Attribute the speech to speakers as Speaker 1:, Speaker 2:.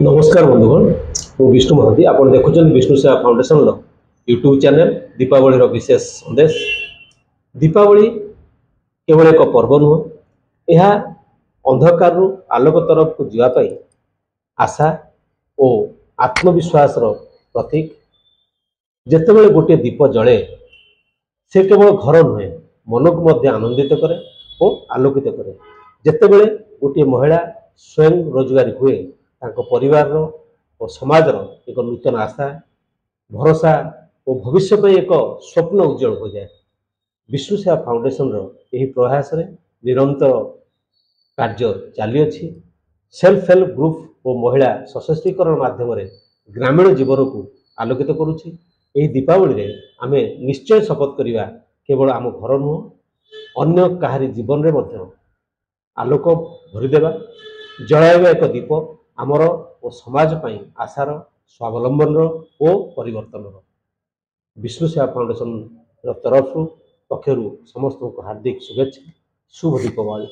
Speaker 1: नमस्कार बंधुगण मु विष्णु महांती आपण देखुछन विष्णु सेवा फाउंडेशन लो यूट्यूब चैनल दीपावली रो विशेष संदेश। दीपावली केवल एक पर्व नुह, यह अंधकार रु आलोक तरफ को जीवा पाई आशा और आत्मविश्वास रो प्रतीक। जेतेबेले गोटे दीप जले से केवल घर नुहे मन को मध्य आनंदित करे और आलोकित करे। जेतेबेले गोटे महिला स्वयं रोजगारी हुए तांको परिवार रो और समाज रो एक नूतन आशा भरोसा और भविष्य पे एक स्वप्न उज्जवल हो जाए। विष्णु सेवा फाउंडेशन रो यही प्रयास रे निरंतर कार्य चाली अछि। सेल्फ हेल्प ग्रुप और महिला सशक्तिकरण माध्यम रे ग्रामीण जीवन को आलोकित करुछि। एही दीपावली रे आमे निश्चय शपथ करिवा केवल आम घर नुह अन्य काहारी जीवन रे मध्य आलोक भरिदेवा, जलाइबा एक दीप आमर और समाज पाई आशार स्वावलंबन और परिवर्तन। विष्णु सेवा फाउंडेशन तरफ पक्षर समस्त को हार्दिक शुभेच्छा। शुभ दीपावली।